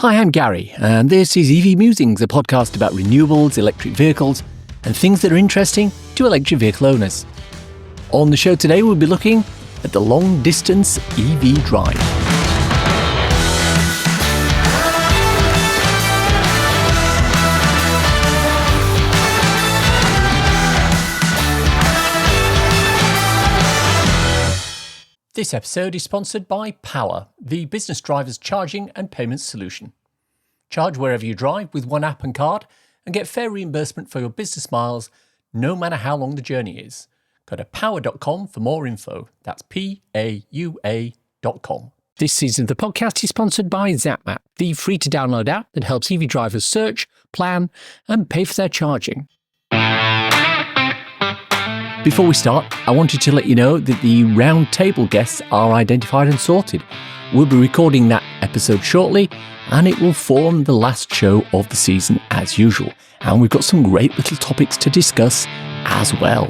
Hi, I'm Gary, and this is EV Musings, a podcast about renewables, electric vehicles, and things that are interesting to electric vehicle owners. On the show today, we'll be looking at the long-distance EV drive. This episode is sponsored by Paua, the business driver's charging and payments solution. Charge wherever you drive with one app and card and get fair reimbursement for your business miles, no matter how long the journey is. Go to paua.com for more info. That's PAUA.com. This season of the podcast is sponsored by Zapmap, the free-to-download app that helps EV drivers search, plan, and pay for their charging. Before we start, I wanted to let you know that the round table guests are identified and sorted. We'll be recording that episode shortly, and it will form the last show of the season as usual. And we've got some great little topics to discuss as well.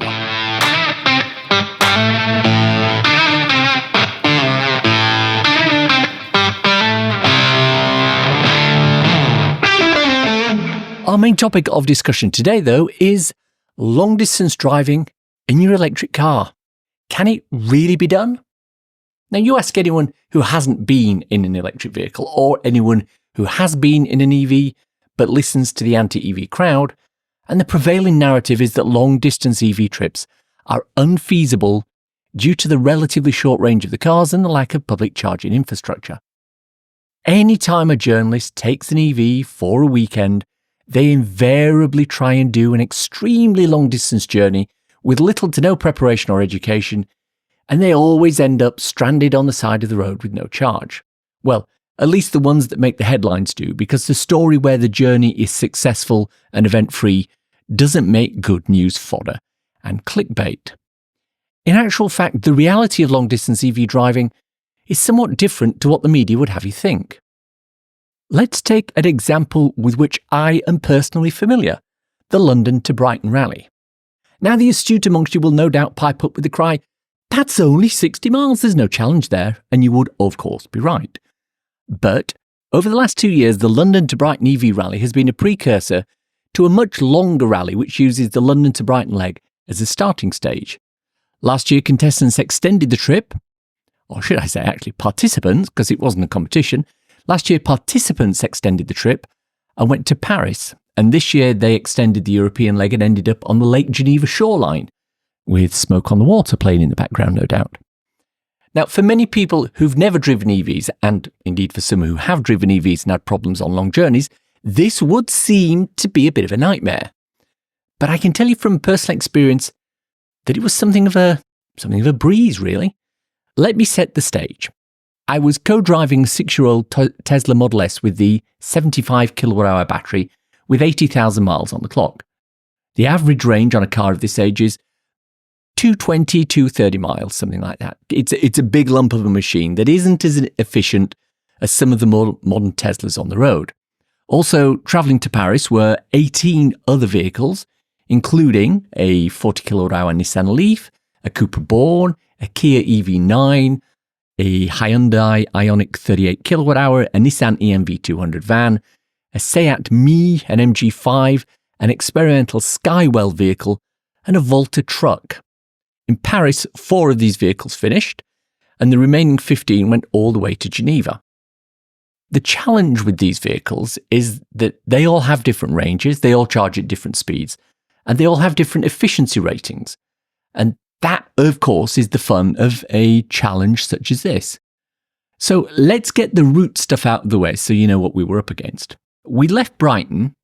Our main topic of discussion today, though, is long-distance driving in your electric car. Can it really be done? Now, you ask anyone who hasn't been in an electric vehicle or anyone who has been in an EV but listens to the anti-EV crowd, and the prevailing narrative is that long-distance EV trips are unfeasible due to the relatively short range of the cars and the lack of public charging infrastructure. Anytime a journalist takes an EV for a weekend, they invariably try and do an extremely long-distance journey with little to no preparation or education, and they always end up stranded on the side of the road with no charge. Well, at least the ones that make the headlines do, because the story where the journey is successful and event-free doesn't make good news fodder and clickbait. In actual fact, the reality of long-distance EV driving is somewhat different to what the media would have you think. Let's take an example with which I am personally familiar, the London to Brighton rally. Now, the astute amongst you will no doubt pipe up with the cry, "That's only 60 miles, there's no challenge there," and you would, of course, be right. But over the last 2 years, the London to Brighton EV rally has been a precursor to a much longer rally which uses the London to Brighton leg as a starting stage. Last year, contestants extended the trip, or should I say actually participants, because it wasn't a competition. Last year, participants extended the trip and went to Paris. And this year they extended the European leg and ended up on the Lake Geneva shoreline, with smoke on the water playing in the background, no doubt. Now, for many people who've never driven EVs, and indeed for some who have driven EVs and had problems on long journeys, this would seem to be a bit of a nightmare. But I can tell you from personal experience that it was something of a breeze, really. Let me set the stage. I was co-driving a 6-year-old Tesla Model S with the 75 kilowatt-hour battery with 80,000 miles on the clock. The average range on a car of this age is 220, 230 miles, something like that. It's a big lump of a machine that isn't as efficient as some of the more modern Teslas on the road. Also, travelling to Paris were 18 other vehicles, including a 40 kilowatt-hour Nissan Leaf, a Cupra Born, a Kia EV9, a Hyundai Ioniq 38 kilowatt-hour, a Nissan EMV200 van, a Seat Mii, an MG5, an experimental Skywell vehicle, and a Volta truck. In Paris, 4 of these vehicles finished, and the remaining 15 went all the way to Geneva. The challenge with these vehicles is that they all have different ranges, they all charge at different speeds, and they all have different efficiency ratings. And that, of course, is the fun of a challenge such as this. So let's get the root stuff out of the way so you know what we were up against. We left Brighton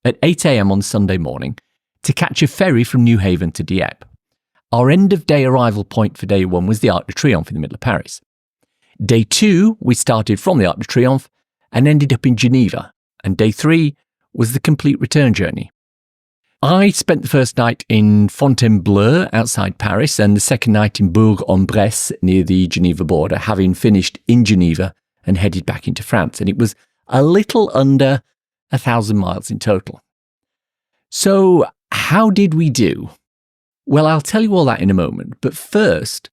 at 8 a.m. on Sunday morning to catch a ferry from Newhaven to Dieppe. Our end-of-day arrival point for day 1 was the Arc de Triomphe in the middle of Paris. Day 2, we started from the Arc de Triomphe and ended up in Geneva, and day 3 was the complete return journey. I spent the first night in Fontainebleau outside Paris and the second night in Bourg-en-Bresse near the Geneva border, having finished in Geneva and headed back into France. And it was a little under 1,000 miles in total. So how did we do? Well, I'll tell you all that in a moment, but first,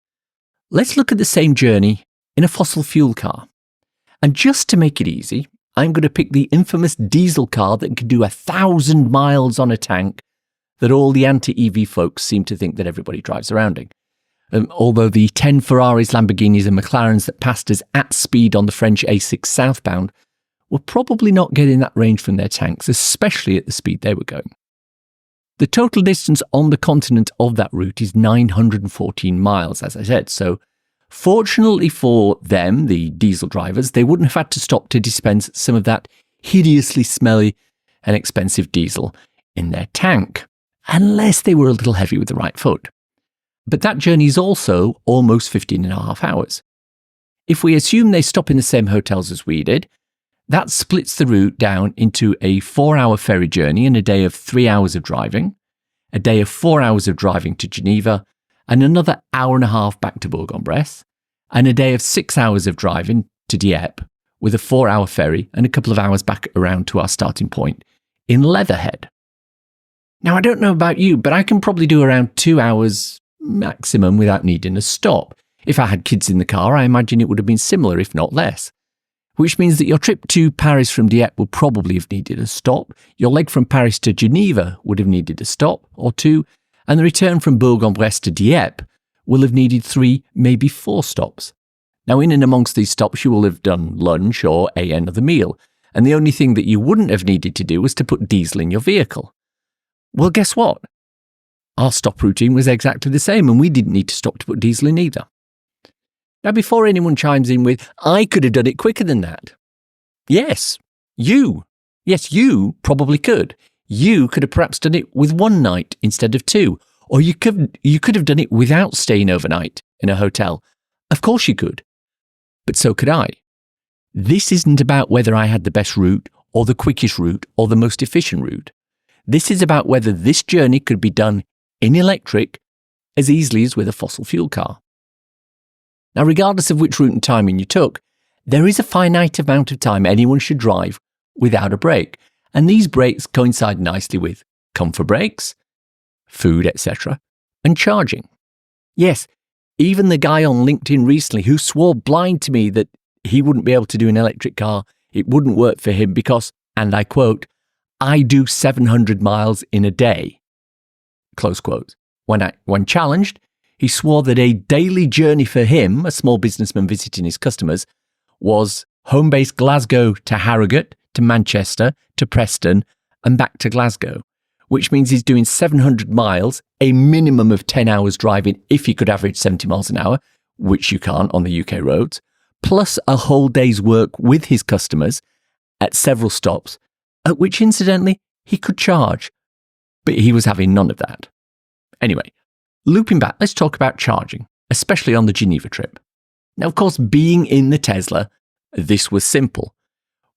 let's look at the same journey in a fossil fuel car. And just to make it easy, I'm going to pick the infamous diesel car that can do 1,000 miles on a tank that all the anti-EV folks seem to think that everybody drives around in. Although the 10 Ferraris, Lamborghinis and McLarens that passed us at speed on the French A6 southbound were probably not getting that range from their tanks, especially at the speed they were going. The total distance on the continent of that route is 914 miles, as I said, so fortunately for them, the diesel drivers, they wouldn't have had to stop to dispense some of that hideously smelly and expensive diesel in their tank, unless they were a little heavy with the right foot. But that journey is also almost 15 and a half hours. If we assume they stop in the same hotels as we did, that splits the route down into a 4-hour ferry journey and a day of 3 hours of driving, a day of 4 hours of driving to Geneva, and another hour and a half back to Bourg-en-Bresse, and a day of 6 hours of driving to Dieppe with a 4-hour ferry and a couple of hours back around to our starting point in Leatherhead. Now, I don't know about you, but I can probably do around 2 hours maximum without needing a stop. If I had kids in the car, I imagine it would have been similar, if not less. Which means that your trip to Paris from Dieppe would probably have needed a stop, your leg from Paris to Geneva would have needed a stop or two, and the return from Bourg-en-Bresse to Dieppe will have needed 3, maybe 4 stops. Now, in and amongst these stops, you will have done lunch or another meal, and the only thing that you wouldn't have needed to do was to put diesel in your vehicle. Well, guess what? Our stop routine was exactly the same, and we didn't need to stop to put diesel in either. Now, before anyone chimes in with, I could have done it quicker than that. Yes, you probably could. You could have perhaps done it with 1 night instead of 2, or you could have done it without staying overnight in a hotel. Of course you could, but so could I. This isn't about whether I had the best route or the quickest route or the most efficient route. This is about whether this journey could be done in electric as easily as with a fossil fuel car. Now, regardless of which route and timing you took, there is a finite amount of time anyone should drive without a break, and these breaks coincide nicely with comfort breaks, food, etc., and charging. Yes, even the guy on LinkedIn recently who swore blind to me that he wouldn't be able to do an electric car, it wouldn't work for him because, and I quote, I do 700 miles in a day. Close quote. When challenged, he swore that a daily journey for him, a small businessman visiting his customers, was home-based Glasgow to Harrogate, to Manchester, to Preston, and back to Glasgow, which means he's doing 700 miles, a minimum of 10 hours driving if he could average 70 miles an hour, which you can't on the UK roads, plus a whole day's work with his customers at several stops, at which, incidentally, he could charge, but he was having none of that. Anyway, looping back, let's talk about charging, especially on the Geneva trip. Now, of course, being in the Tesla, this was simple.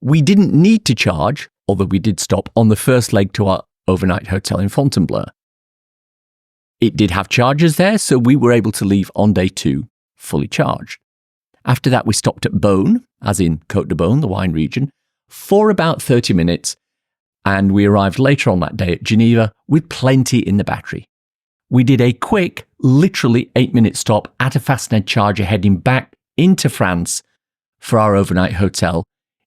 We didn't need to charge, although we did stop on the first leg to our overnight hotel in Fontainebleau. It did have chargers there, so we were able to leave on day 2 fully charged. After that, we stopped at Beaune, as in Côte de Beaune, the wine region, for about 30 minutes, and we arrived later on that day at Geneva with plenty in the battery. We did a quick, literally 8-minute stop at a Fastned charger heading back into France for our overnight hotel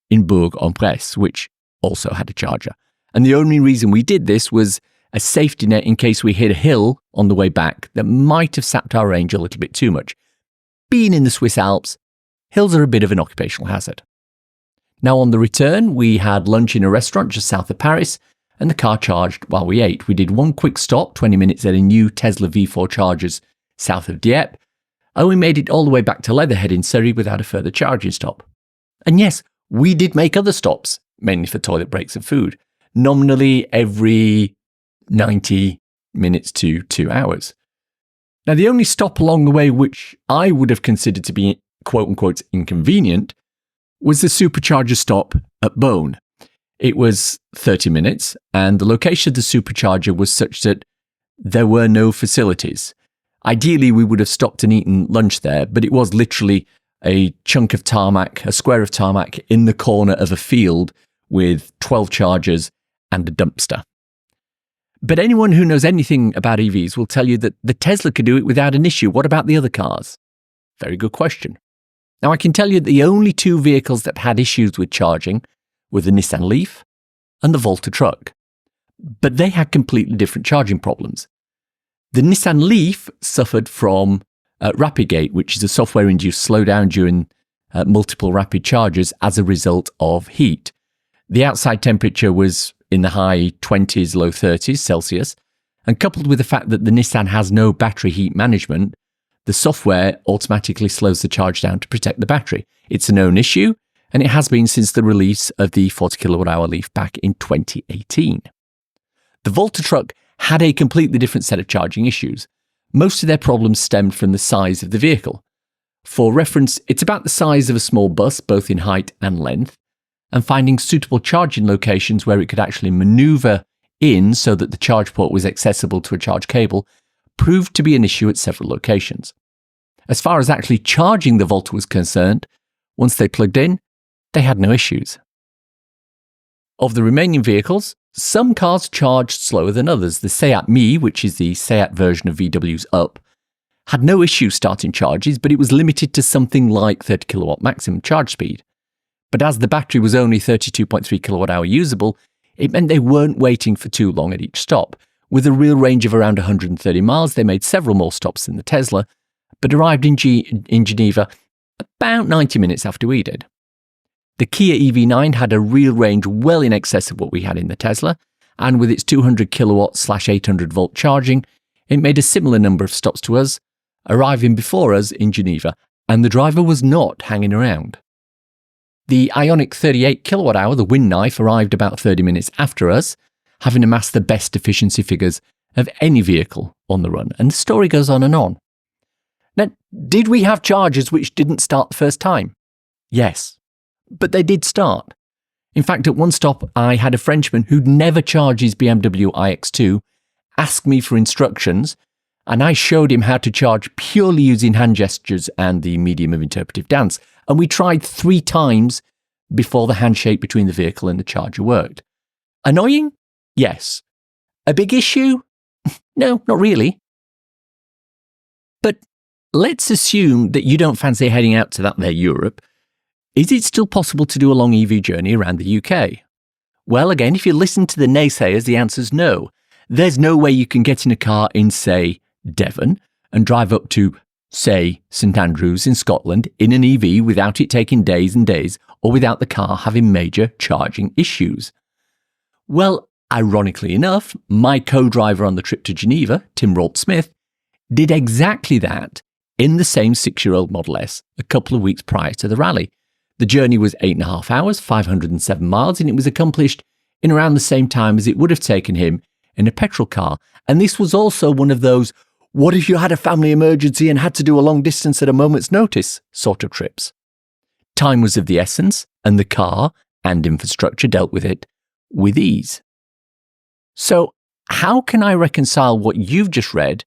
in Bourg-en-Bresse, which also had a charger. And the only reason we did this was a safety net in case we hit a hill on the way back that might have sapped our range a little bit too much. Being in the Swiss Alps, hills are a bit of an occupational hazard. Now, on the return, we had lunch in a restaurant just south of Paris, and the car charged while we ate. We did one quick stop, 20 minutes at a new Tesla V4 chargers south of Dieppe, and we made it all the way back to Leatherhead in Surrey without a further charging stop. And yes, we did make other stops, mainly for toilet breaks and food, nominally every 90 minutes to 2 hours. Now, the only stop along the way which I would have considered to be quote-unquote inconvenient was the supercharger stop at Beaune. It was 30 minutes, and the location of the supercharger was such that there were no facilities. Ideally, we would have stopped and eaten lunch there, but it was literally a chunk of tarmac, a square of tarmac in the corner of a field with 12 chargers and a dumpster. But anyone who knows anything about EVs will tell you that the Tesla could do it without an issue. What about the other cars? Very good question. Now, I can tell you the only 2 vehicles that had issues with charging were the Nissan Leaf and the Volta truck. But they had completely different charging problems. The Nissan Leaf suffered from Rapid Gate, which is a software-induced slowdown during multiple rapid charges as a result of heat. The outside temperature was in the high 20s, low 30s Celsius, and coupled with the fact that the Nissan has no battery heat management, the software automatically slows the charge down to protect the battery. It's a known issue, and it has been since the release of the 40 kilowatt-hour Leaf back in 2018. The Volta truck had a completely different set of charging issues. Most of their problems stemmed from the size of the vehicle. For reference, it's about the size of a small bus, both in height and length, and finding suitable charging locations where it could actually maneuver in so that the charge port was accessible to a charge cable proved to be an issue at several locations. As far as actually charging the Volta was concerned, once they plugged in, they had no issues. Of the remaining vehicles, some cars charged slower than others. The Seat Mii, which is the Seat version of VW's Up, had no issue starting charges, but it was limited to something like 30 kilowatt maximum charge speed. But as the battery was only 32.3 kilowatt hour usable, it meant they weren't waiting for too long at each stop. With a real range of around 130 miles, they made several more stops than the Tesla, but arrived in Geneva about 90 minutes after we did. The Kia EV9 had a real range well in excess of what we had in the Tesla, and with its 200 kilowatt/800 volt charging, it made a similar number of stops to us, arriving before us in Geneva, and the driver was not hanging around. The Ioniq 38 kilowatt hour, the Wind Knife, arrived about 30 minutes after us, having amassed the best efficiency figures of any vehicle on the run, and the story goes on and on. Now, did we have chargers which didn't start the first time? Yes. But they did start. In fact, at one stop, I had a Frenchman who'd never charged his BMW iX2 ask me for instructions, and I showed him how to charge purely using hand gestures and the medium of interpretive dance, and we tried 3 times before the handshake between the vehicle and the charger worked. Annoying? Yes. A big issue? No, not really. But let's assume that you don't fancy heading out to that there Europe. Is it still possible to do a long EV journey around the UK? Well, again, if you listen to the naysayers, the answer's no. There's no way you can get in a car in, say, Devon and drive up to, say, St Andrews in Scotland in an EV without it taking days and days, or without the car having major charging issues. Well, ironically enough, my co-driver on the trip to Geneva, Tim Rolt-Smith, did exactly that in the same 6-year-old Model S a couple of weeks prior to the rally. The journey was 8.5 hours, 507 miles, and it was accomplished in around the same time as it would have taken him in a petrol car. And this was also one of those, what if you had a family emergency and had to do a long distance at a moment's notice sort of trips. Time was of the essence, and the car and infrastructure dealt with it with ease. So how can I reconcile what you've just read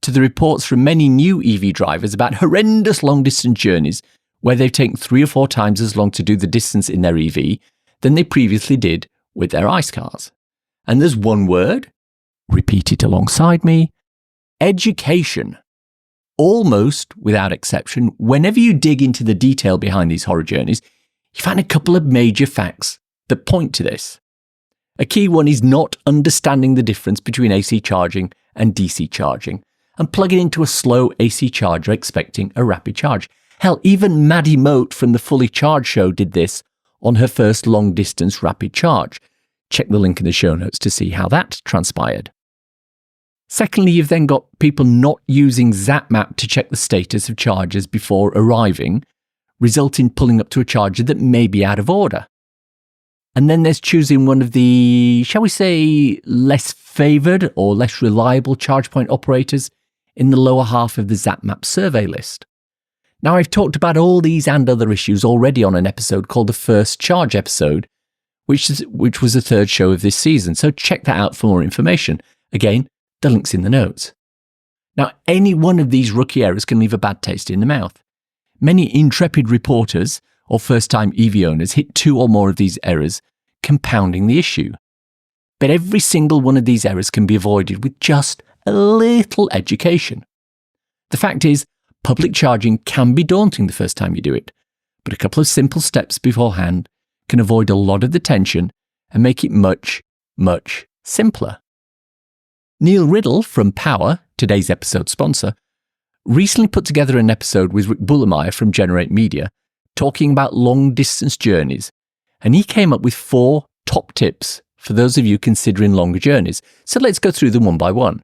to the reports from many new EV drivers about horrendous long-distance journeys where they've taken 3 or 4 times as long to do the distance in their EV than they previously did with their ICE cars? And there's one word, repeat it alongside me, education. Almost without exception, whenever you dig into the detail behind these horror journeys, you find a couple of major facts that point to this. A key one is not understanding the difference between AC charging and DC charging, and plugging into a slow AC charger expecting a rapid charge. Hell, even Maddie Moat from the Fully Charged show did this on her first long-distance rapid charge. Check the link in the show notes to see how that transpired. Secondly, you've then got people not using Zapmap to check the status of chargers before arriving, resulting in pulling up to a charger that may be out of order. And then there's choosing one of the, shall we say, less favoured or less reliable charge point operators in the lower half of the Zapmap survey list. Now, I've talked about all these and other issues already on an episode called the First Charge episode, which was the 3rd show of this season, so check that out for more information. Again, the link's in the notes. Now, any one of these rookie errors can leave a bad taste in the mouth. Many intrepid reporters or first-time EV owners hit 2 or more of these errors, compounding the issue. But every single one of these errors can be avoided with just a little education. The fact is, public charging can be daunting the first time you do it, but a couple of simple steps beforehand can avoid a lot of the tension and make it much, much simpler. Neil Riddle from Paua, today's episode sponsor, recently put together an episode with Rick Bullemeyer from Generate Media talking about long-distance journeys, and he came up with 4 top tips for those of you considering longer journeys. So let's go through them one by one.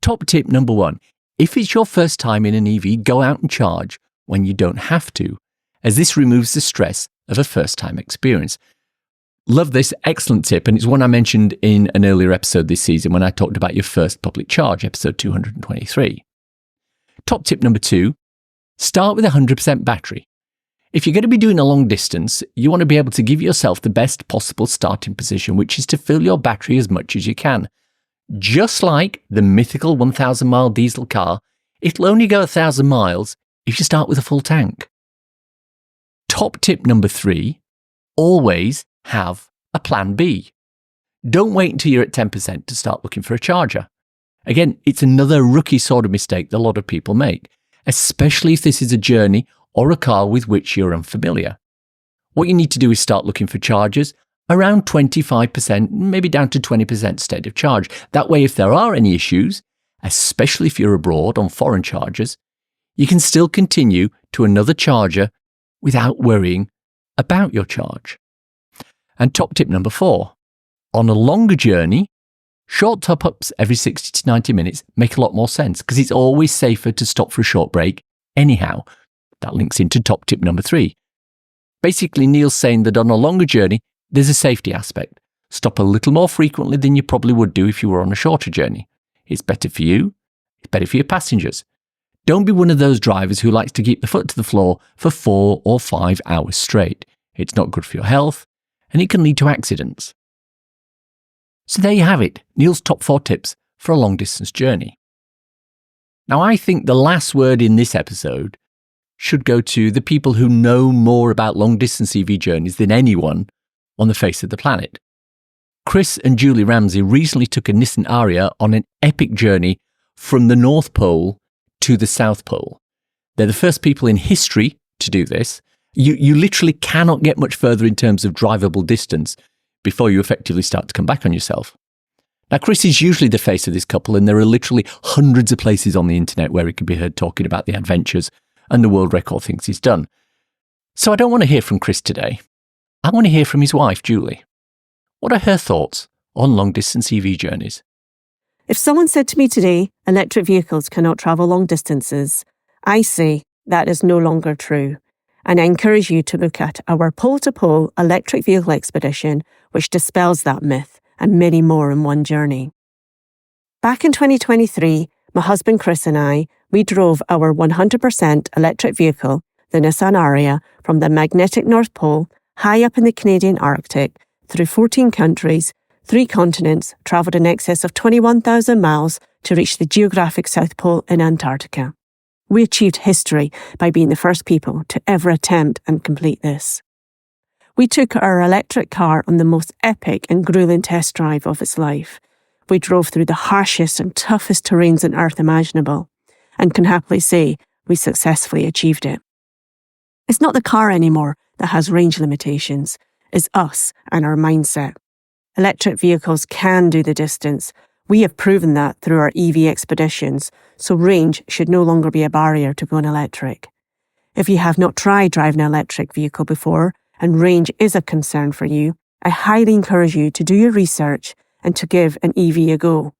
Top tip number 1. If it's your first time in an EV, go out and charge when you don't have to, as this removes the stress of a first-time experience. Love this, excellent tip, and it's one I mentioned in an earlier episode this season when I talked about your first public charge, episode 223. Top tip number 2, start with 100% battery. If you're going to be doing a long distance, you want to be able to give yourself the best possible starting position, which is to fill your battery as much as you can. Just like the mythical 1,000-mile diesel car, it'll only go 1,000 miles if you start with a full tank. Top tip number 3, always have a plan B. Don't wait until you're at 10% to start looking for a charger. Again, it's another rookie sort of mistake that a lot of people make, especially if this is a journey or a car with which you're unfamiliar. What you need to do is start looking for chargers around 25%, maybe down to 20% state of charge. That way, if there are any issues, especially if you're abroad on foreign chargers, you can still continue to another charger without worrying about your charge. And top tip number 4, on a longer journey, short top-ups every 60 to 90 minutes make a lot more sense because it's always safer to stop for a short break anyhow. That links into top tip number 3. Basically, Neil's saying that on a longer journey, there's a safety aspect. Stop a little more frequently than you probably would do if you were on a shorter journey. It's better for you. It's better for your passengers. Don't be one of those drivers who likes to keep the foot to the floor for 4 or 5 hours straight. It's not good for your health, and it can lead to accidents. So there you have it, Neil's top 4 tips for a long-distance journey. Now, I think the last word in this episode should go to the people who know more about long-distance EV journeys than anyone on the face of the planet. Chris and Julie Ramsey recently took a Nissan Ariya on an epic journey from the North Pole to the South Pole. They're the first people in history to do this. You literally cannot get much further in terms of drivable distance before you effectively start to come back on yourself. Now, Chris is usually the face of this couple, and there are literally hundreds of places on the internet where he can be heard talking about the adventures and the world record things he's done. So I don't want to hear from Chris today. I want to hear from his wife, Julie. What are her thoughts on long-distance EV journeys? If someone said to me today, electric vehicles cannot travel long distances, I say that is no longer true. And I encourage you to look at our pole-to-pole electric vehicle expedition, which dispels that myth and many more in one journey. Back in 2023, my husband Chris and I, we drove our 100% electric vehicle, the Nissan Ariya, from the magnetic North Pole, high up in the Canadian Arctic, through 14 countries, 3 continents, travelled in excess of 21,000 miles to reach the geographic South Pole in Antarctica. We achieved history by being the first people to ever attempt and complete this. We took our electric car on the most epic and grueling test drive of its life. We drove through the harshest and toughest terrains on Earth imaginable, and can happily say we successfully achieved it. It's not the car anymore that has range limitations, it's us and our mindset. Electric vehicles can do the distance. We have proven that through our EV expeditions, so range should no longer be a barrier to going electric. If you have not tried driving an electric vehicle before, and range is a concern for you, I highly encourage you to do your research and to give an EV a go.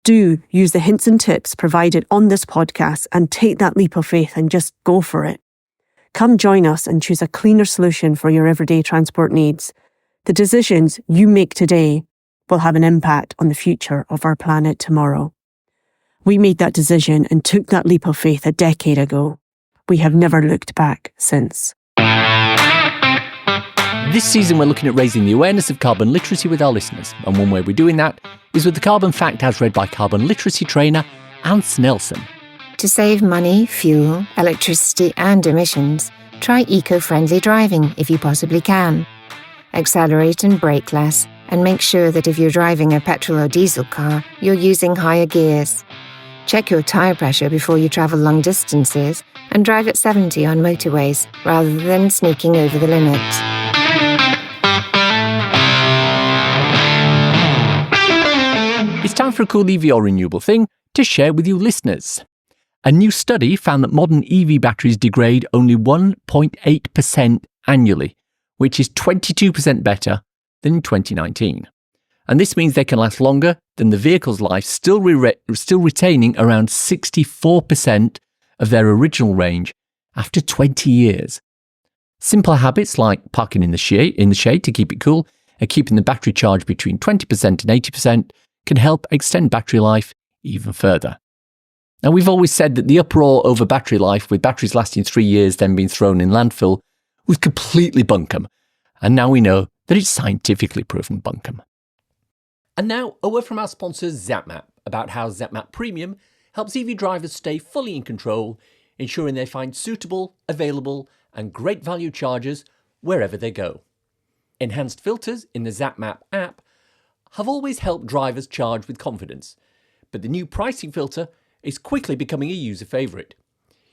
Do use the hints and tips provided on this podcast and take that leap of faith and just go for it. Come join us and choose a cleaner solution for your everyday transport needs. The decisions you make today will have an impact on the future of our planet tomorrow. We made that decision and took that leap of faith a decade ago. We have never looked back since. This season, we're looking at raising the awareness of carbon literacy with our listeners, and one way we're doing that is with the Carbon Fact as read by carbon literacy trainer Ants Nelson. To save money, fuel, electricity and emissions, try eco-friendly driving if you possibly can. Accelerate and brake less, and make sure that if you're driving a petrol or diesel car, you're using higher gears. Check your tyre pressure before you travel long distances, and drive at 70 on motorways rather than sneaking over the limit. for a cool EV or renewable thing to share with you listeners. A new study found that modern EV batteries degrade only 1.8% annually, which is 22% better than in 2019. And this means they can last longer than the vehicle's life, still retaining around 64% of their original range after 20 years. Simple habits like parking in the shade to keep it cool and keeping the battery charged between 20% and 80% can help extend battery life even further. Now, we've always said that the uproar over battery life, with batteries lasting 3 years then being thrown in landfill, was completely bunkum. And now we know that it's scientifically proven bunkum. And now, a word from our sponsor Zapmap about how Zapmap Premium helps EV drivers stay fully in control, ensuring they find suitable, available and great value chargers wherever they go. Enhanced filters in the Zapmap app have always helped drivers charge with confidence, but the new pricing filter is quickly becoming a user favourite.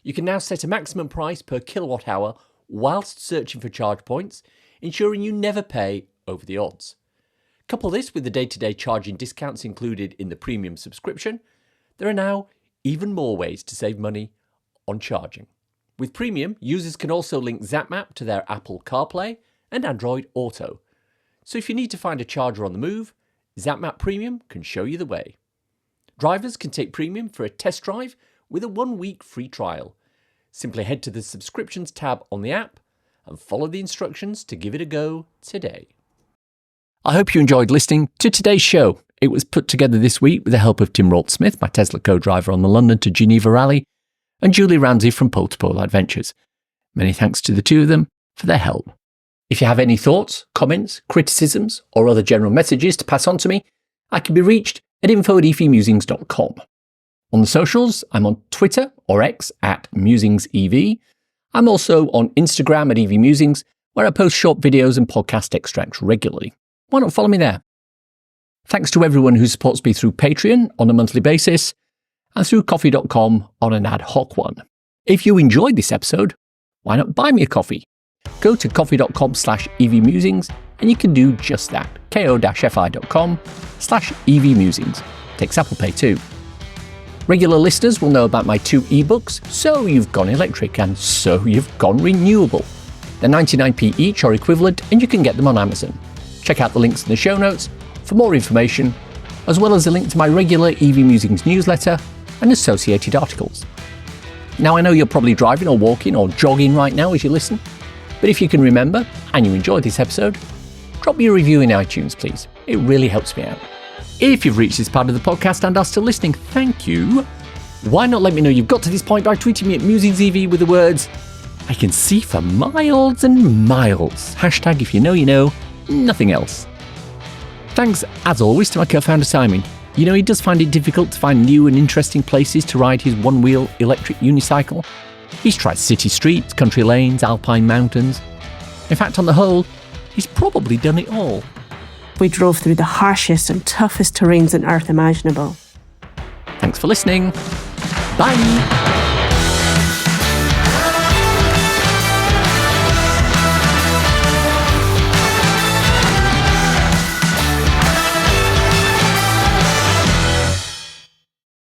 You can now set a maximum price per kilowatt hour whilst searching for charge points, ensuring you never pay over the odds. Couple this with the day-to-day charging discounts included in the premium subscription, there are now even more ways to save money on charging. With Premium, users can also link Zapmap to their Apple CarPlay and Android Auto. So if you need to find a charger on the move, Zapmap Premium can show you the way. Drivers can take Premium for a test drive with a 1-week free trial. Simply head to the Subscriptions tab on the app and follow the instructions to give it a go today. I hope you enjoyed listening to today's show. It was put together this week with the help of Tim Rolt-Smith, my Tesla co-driver on the London to Geneva rally, and Julie Ramsey from Pole to Pole Adventures. Many thanks to the two of them for their help. If you have any thoughts, comments, criticisms, or other general messages to pass on to me, I can be reached at info@evmusings.com. On the socials, I'm on Twitter or X @MusingsEV. I'm also on Instagram @EV Musings, where I post short videos and podcast extracts regularly. Why not follow me there? Thanks to everyone who supports me through Patreon on a monthly basis and through coffee.com on an ad hoc one. If you enjoyed this episode, why not buy me a coffee? Go to coffee.com/EVmusings and you can do just that. ko-fi.com/EVmusings. Takes Apple Pay too. Regular listeners will know about my 2 ebooks, So You've Gone Electric and So You've Gone Renewable. They're 99p each or equivalent and you can get them on Amazon. Check out the links in the show notes for more information, as well as a link to my regular EV Musings newsletter and associated articles. Now, I know you're probably driving or walking or jogging right now as you listen, but if you can remember and you enjoyed this episode, drop me a review in iTunes, please. It really helps me out. If you've reached this part of the podcast and are still listening, thank you. Why not let me know you've got to this point by tweeting me at MusingsEV with the words, "I can see for miles and miles." Hashtag if you know, nothing else. Thanks, as always, to my co-founder Simon. You know, he does find it difficult to find new and interesting places to ride his one-wheel electric unicycle. He's tried city streets, country lanes, alpine mountains. In fact, on the whole, he's probably done it all. We drove through the harshest and toughest terrains on Earth imaginable. Thanks for listening. Bye.